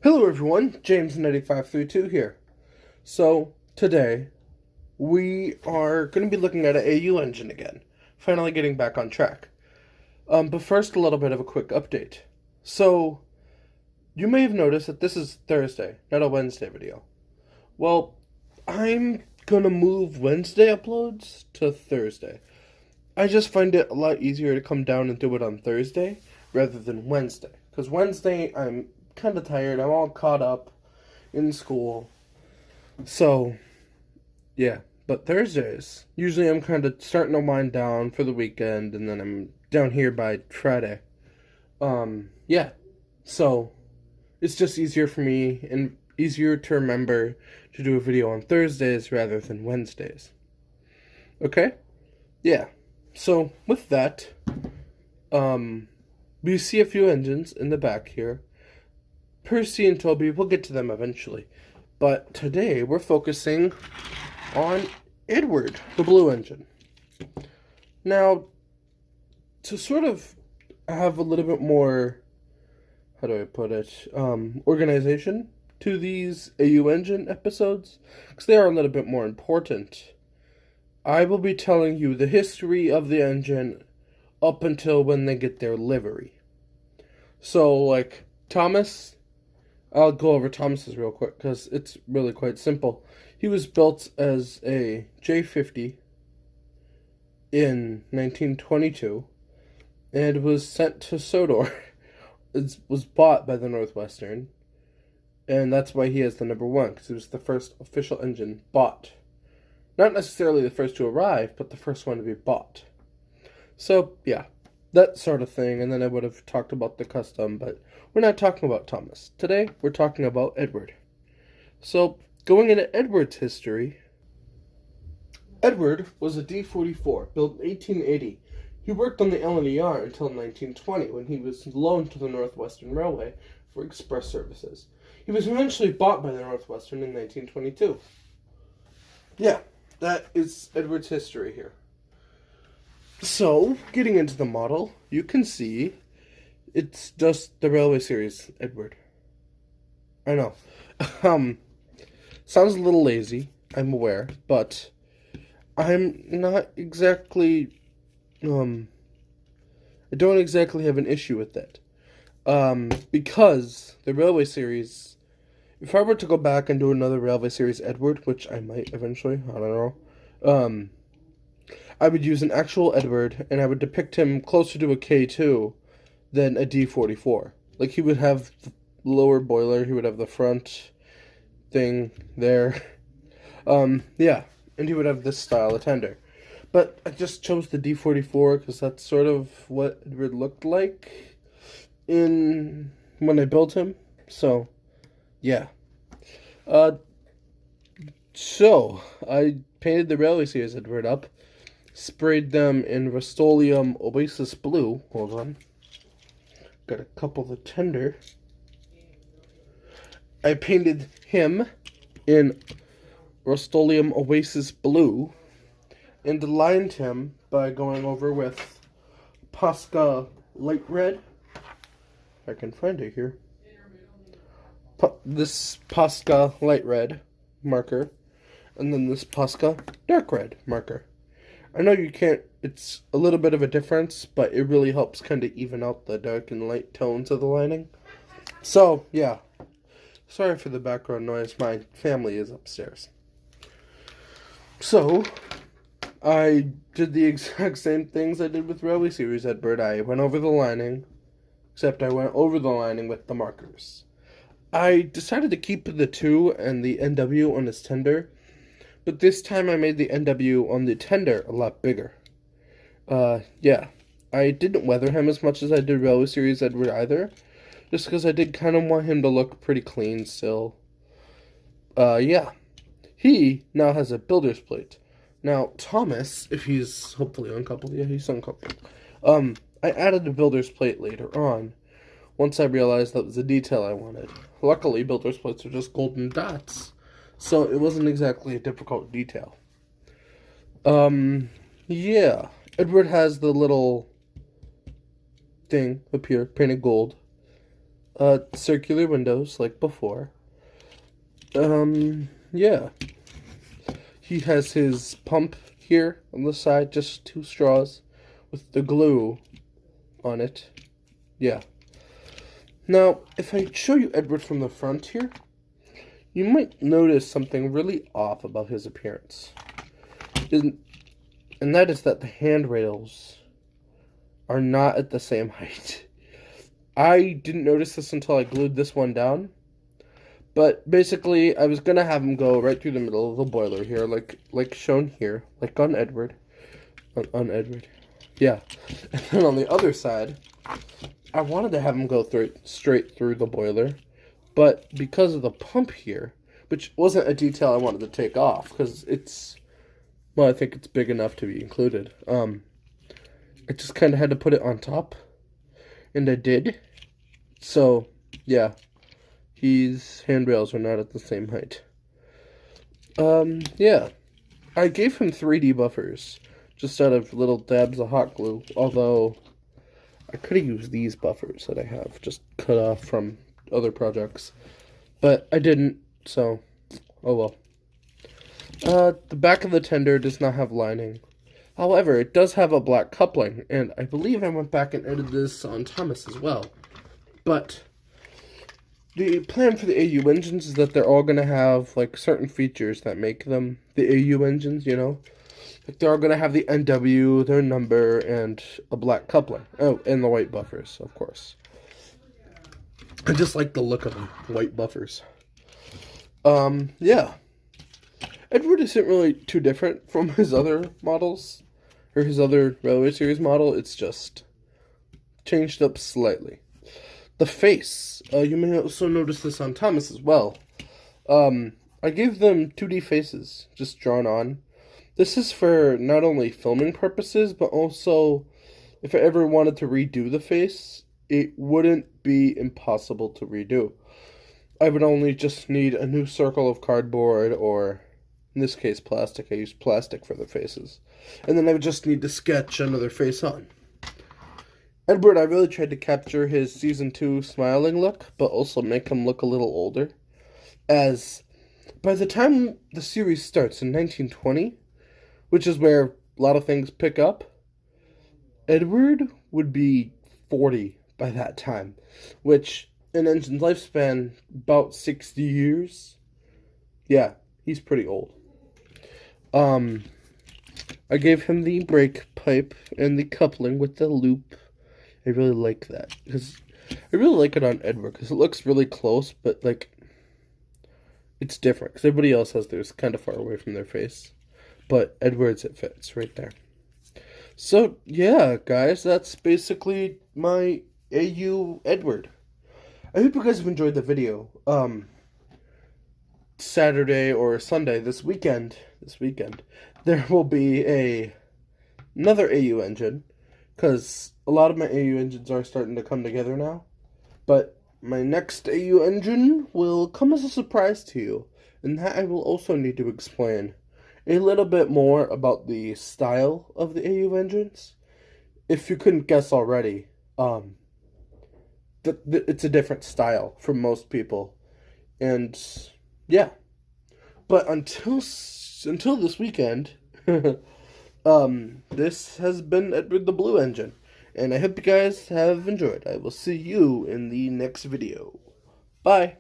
Hello everyone, James9532 here. So, today, we are going to be looking at an AU engine again. Finally getting back on track. But first, a little bit of a quick update. So, you may have noticed that this is Thursday, not a Wednesday video. Well, I'm gonna move Wednesday uploads to Thursday. I just find it a lot easier to come down and do it on Thursday rather than Wednesday. Because Wednesday, I'm kind of tired. I'm all caught up in school. So, yeah. But Thursdays, usually I'm kind of starting to wind down for the weekend, and then I'm down here by Friday. Yeah. So, it's just easier for me and easier to remember to do a video on Thursdays rather than Wednesdays. Okay? Yeah. So, with that, we see a few engines in the back here. Percy and Toby, we'll get to them eventually. But today, we're focusing on Edward, the blue engine. Now, to sort of have a little bit more, how do I put it, organization to these AU engine episodes, because they are a little bit more important, I will be telling you the history of the engine up until when they get their livery. So, like, Thomas, I'll go over Thomas's real quick, because it's really quite simple. He was built as a J50 in 1922, and was sent to Sodor. It was bought by the Northwestern, and that's why he has the number 1, because it was the first official engine bought. Not necessarily the first to arrive, but the first one to be bought. So, yeah, that sort of thing, and then I would have talked about the custom, but we're not talking about Thomas. Today, we're talking about Edward. So, going into Edward's history, Edward was a D-44, built in 1880. He worked on the LNER until 1920, when he was loaned to the Northwestern Railway for express services. He was eventually bought by the Northwestern in 1922. Yeah, that is Edward's history here. So, getting into the model, you can see it's just the Railway Series Edward. I know. Sounds a little lazy, I'm aware, but I'm not exactly, I don't exactly have an issue with that. Because the Railway Series, if I were to go back and do another Railway Series Edward, which I might eventually, I don't know, I would use an actual Edward, and I would depict him closer to a K2 than a D-44. Like, he would have the lower boiler, he would have the front thing there. Yeah, and he would have this style of tender. But I just chose the D-44 because that's sort of what Edward looked like when I built him. So, yeah. So, I painted the Railway Series Edward up. Sprayed them in Rust-Oleum Oasis Blue. Hold on. Got a couple of tender. I painted him in Rust-Oleum Oasis Blue and lined him by going over with Posca Light Red. If I can find it here. This Posca Light Red marker. And then this Posca Dark Red marker. I know you can't, it's a little bit of a difference, but it really helps kind of even out the dark and light tones of the lining. So, yeah. Sorry for the background noise, my family is upstairs. So, I did the exact same things I did with Railway Series Edward. I went over the lining, except I went over the lining with the markers. I decided to keep the 2 and the NW on his tender, but this time I made the NW on the tender a lot bigger. Yeah. I didn't weather him as much as I did Railway Series Edward either, just because I did kind of want him to look pretty clean still. Yeah. He now has a builder's plate. Now, Thomas, if he's hopefully uncoupled, yeah, he's uncoupled. I added a builder's plate later on, once I realized that was the detail I wanted. Luckily, builder's plates are just golden dots, so it wasn't exactly a difficult detail. Yeah. Edward has the little thing up here, painted gold. Circular windows like before. Yeah. He has his pump here on the side, just 2 straws with the glue on it. Yeah. Now, if I show you Edward from the front here, you might notice something really off about his appearance. And that is that the handrails are not at the same height. I didn't notice this until I glued this one down. But basically, I was going to have him go right through the middle of the boiler here, like shown here, like on Edward. On Edward. Yeah. And then on the other side, I wanted to have him go straight through the boiler. But because of the pump here, which wasn't a detail I wanted to take off, because it's, well, I think it's big enough to be included. I just kind of had to put it on top. And I did. So, yeah. His handrails are not at the same height. Yeah. I gave him 3D buffers, just out of little dabs of hot glue, although I could have used these buffers that I have, just cut off from other projects. But I didn't, so, oh well. The back of the tender does not have lining. However, it does have a black coupling, and I believe I went back and edited this on Thomas as well. But the plan for the AU engines is that they're all going to have, like, certain features that make them the AU engines, you know? Like, they're all going to have the NW, their number, and a black coupling. Oh, and the white buffers, of course. I just like the look of them, white buffers. Yeah. Edward isn't really too different from his other models, or his other Railway Series model. It's just changed up slightly. The face, you may also notice this on Thomas as well. I gave them 2D faces, just drawn on. This is for not only filming purposes, but also if I ever wanted to redo the face, it wouldn't be impossible to redo. I would only just need a new circle of cardboard, or in this case plastic. I used plastic for the faces. And then I would just need to sketch another face on. Edward, I really tried to capture his Season 2 smiling look, but also make him look a little older. As by the time the series starts in 1920, which is where a lot of things pick up, Edward would be 40 by that time, which an engine's lifespan, about 60 years. Yeah, he's pretty old. I gave him the brake pipe and the coupling with the loop. I really like that, because I really like it on Edward, because it looks really close, but, like, it's different, because everybody else has theirs kind of far away from their face, but Edward's, it fits right there. So, yeah, guys, that's basically my AU Edward. I hope you guys have enjoyed the video. Saturday or Sunday, this weekend, there will be another AU engine, because a lot of my AU engines are starting to come together now. But my next AU engine will come as a surprise to you. And that I will also need to explain a little bit more about the style of the AU engines. If you couldn't guess already, it's a different style for most people. And, yeah. But until this weekend, this has been Edward the Blue Engine, and I hope you guys have enjoyed. I will see you in the next video. Bye!